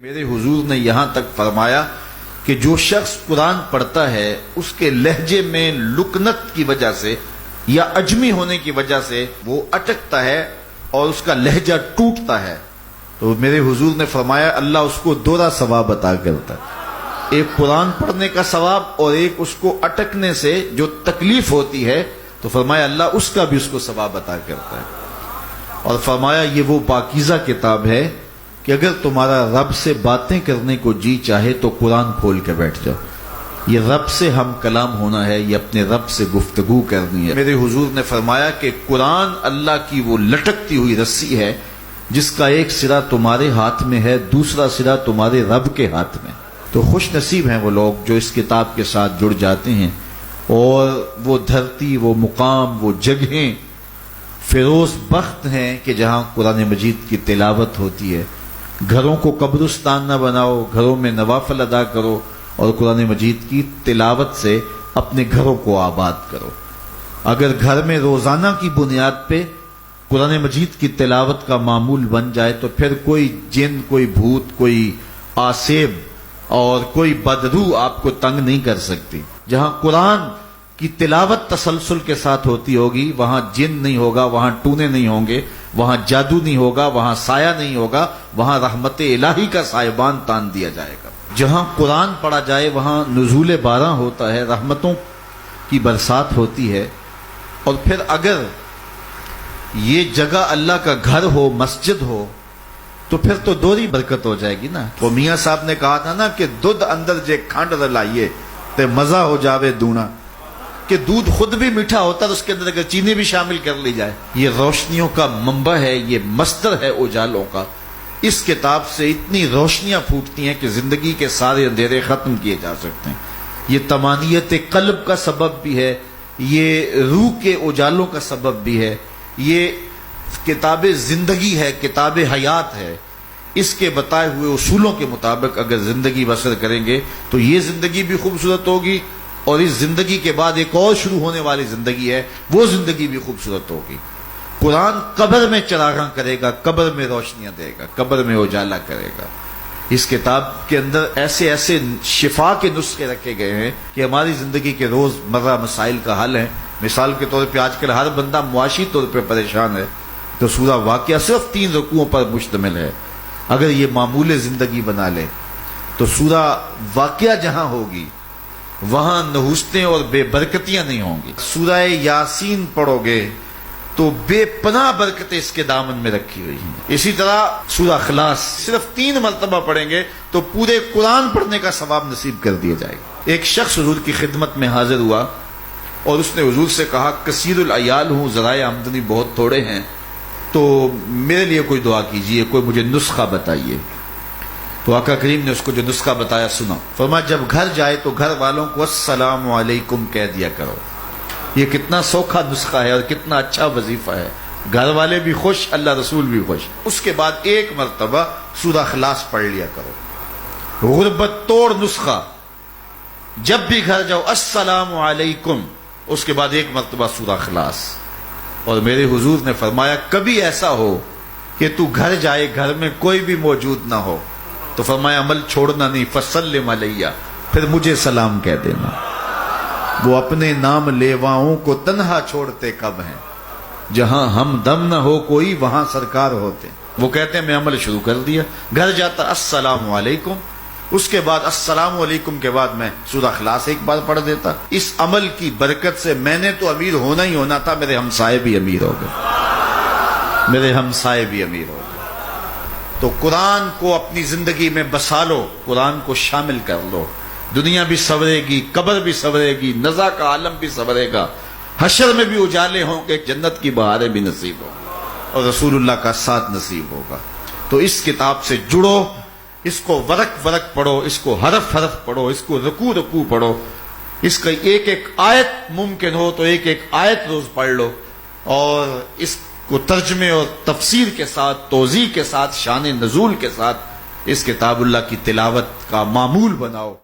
میرے حضور نے یہاں تک فرمایا کہ جو شخص قرآن پڑھتا ہے اس کے لہجے میں لکنت کی وجہ سے یا عجمی ہونے کی وجہ سے وہ اٹکتا ہے اور اس کا لہجہ ٹوٹتا ہے، تو میرے حضور نے فرمایا اللہ اس کو دوہرا ثواب عطا کرتا ہے، ایک قرآن پڑھنے کا ثواب اور ایک اس کو اٹکنے سے جو تکلیف ہوتی ہے، تو فرمایا اللہ اس کا بھی اس کو ثواب عطا کرتا ہے۔ اور فرمایا یہ وہ پاکیزہ کتاب ہے کہ اگر تمہارا رب سے باتیں کرنے کو جی چاہے تو قرآن کھول کے بیٹھ جاؤ، یہ رب سے ہم کلام ہونا ہے، یہ اپنے رب سے گفتگو کرنی ہے۔ میرے حضور نے فرمایا کہ قرآن اللہ کی وہ لٹکتی ہوئی رسی ہے جس کا ایک سرا تمہارے ہاتھ میں ہے، دوسرا سرا تمہارے رب کے ہاتھ میں۔ تو خوش نصیب ہیں وہ لوگ جو اس کتاب کے ساتھ جڑ جاتے ہیں اور وہ دھرتی، وہ مقام، وہ جگہیں فیروز بخت ہیں کہ جہاں قرآن مجید کی تلاوت ہوتی ہے۔ گھروں کو قبرستان نہ بناؤ، گھروں میں نوافل ادا کرو اور قرآن مجید کی تلاوت سے اپنے گھروں کو آباد کرو۔ اگر گھر میں روزانہ کی بنیاد پہ قرآن مجید کی تلاوت کا معمول بن جائے تو پھر کوئی جن، کوئی بھوت، کوئی آسیب اور کوئی بدرو آپ کو تنگ نہیں کر سکتی۔ جہاں قرآن کی تلاوت تسلسل کے ساتھ ہوتی ہوگی وہاں جن نہیں ہوگا، وہاں ٹونے نہیں ہوں گے، وہاں جادو نہیں ہوگا، وہاں سایہ نہیں ہوگا، وہاں رحمت الہی کا سائبان تان دیا جائے گا۔ جہاں قرآن پڑھا جائے وہاں نزول باران ہوتا ہے، رحمتوں کی برسات ہوتی ہے۔ اور پھر اگر یہ جگہ اللہ کا گھر ہو، مسجد ہو، تو پھر تو دوہری برکت ہو جائے گی نا۔ وہ میاں صاحب نے کہا تھا نا کہ دودھ اندر جے کھنڈ رلائیے تے مزہ ہو جاوے دونا، کہ دودھ خود بھی میٹھا ہوتا ہے، اس کے اندر اگر چینی بھی شامل کر لی جائے۔ یہ روشنیوں کا منبع ہے، یہ مصدر ہے اجالوں کا۔ اس کتاب سے اتنی روشنیاں پھوٹتی ہیں کہ زندگی کے سارے اندھیرے ختم کیے جا سکتے ہیں۔ یہ طمانیت قلب کا سبب بھی ہے، یہ روح کے اجالوں کا سبب بھی ہے، یہ کتاب زندگی ہے، کتاب حیات ہے۔ اس کے بتائے ہوئے اصولوں کے مطابق اگر زندگی بسر کریں گے تو یہ زندگی بھی خوبصورت ہوگی، اور اس زندگی کے بعد ایک اور شروع ہونے والی زندگی ہے، وہ زندگی بھی خوبصورت ہوگی۔ قرآن قبر میں چراغاں کرے گا، قبر میں روشنیاں دے گا، قبر میں اجالا کرے گا۔ اس کتاب کے اندر ایسے ایسے شفا کے نسخے رکھے گئے ہیں کہ ہماری زندگی کے روز مرہ مسائل کا حل ہے۔ مثال کے طور پہ آج کل ہر بندہ معاشی طور پہ پریشان ہے، تو سورہ واقعہ صرف 3 رکوعوں پر مشتمل ہے۔ اگر یہ معمول زندگی بنا لے تو سورہ واقعہ جہاں ہوگی وہاں نحوستیں اور بے برکتیاں نہیں ہوں گی۔ سورہ یاسین پڑھو گے تو بے پناہ برکتیں اس کے دامن میں رکھی ہوئی ہیں۔ اسی طرح سورہ اخلاص صرف 3 مرتبہ پڑھیں گے تو پورے قرآن پڑھنے کا ثواب نصیب کر دیا جائے گا۔ ایک شخص حضور کی خدمت میں حاضر ہوا اور اس نے حضور سے کہا کثیر العیال ہوں، ذرائع آمدنی بہت تھوڑے ہیں، تو میرے لیے کوئی دعا کیجئے، کوئی مجھے نسخہ بتائیے۔ تو آقا کریم نے اس کو جو نسخہ بتایا سنا۔ فرمایا جب گھر جائے تو گھر والوں کو السلام علیکم کہہ دیا کرو۔ یہ کتنا سوکھا نسخہ ہے اور کتنا اچھا وظیفہ ہے، گھر والے بھی خوش، اللہ رسول بھی خوش۔ اس کے بعد 1 مرتبہ سورہ اخلاص پڑھ لیا کرو۔ غربت توڑ نسخہ، جب بھی گھر جاؤ السلام علیکم، اس کے بعد 1 مرتبہ سورہ اخلاص۔ اور میرے حضور نے فرمایا کبھی ایسا ہو کہ تو گھر جائے، گھر میں کوئی بھی موجود نہ ہو، تو فرمایا عمل چھوڑنا نہیں، فسلم علیہ، پھر مجھے سلام کہہ دینا۔ وہ اپنے نام لیواؤں کو تنہا چھوڑتے کب ہیں، جہاں ہم دم نہ ہو کوئی وہاں سرکار ہوتے۔ وہ کہتے ہیں میں عمل شروع کر دیا، گھر جاتا السلام علیکم، اس کے بعد السلام علیکم کے بعد میں سورہ اخلاص 1 بار پڑھ دیتا۔ اس عمل کی برکت سے میں نے تو امیر ہونا ہی ہونا تھا، میرے ہمسائے بھی امیر ہو گئے، میرے ہمسائے بھی امیر ہو گئے۔ تو قرآن کو اپنی زندگی میں بسا لو، قرآن کو شامل کر لو، دنیا بھی سنورے گی، قبر بھی سنورے گی، نزا کا عالم بھی سنورے گا، حشر میں بھی اجالے ہوں گے، جنت کی بہاریں بھی نصیب ہوں گی، اور رسول اللہ کا ساتھ نصیب ہوگا۔ تو اس کتاب سے جڑو، اس کو ورق ورق پڑھو، اس کو حرف حرف پڑھو، اس کو رکوع رکوع پڑھو، اس کا ایک ایک آیت ممکن ہو تو ایک ایک آیت روز پڑھ لو، اور اس کو ترجمے اور تفسیر کے ساتھ، توضیح کے ساتھ، شان نزول کے ساتھ اس کتاب اللہ کی تلاوت کا معمول بناؤ۔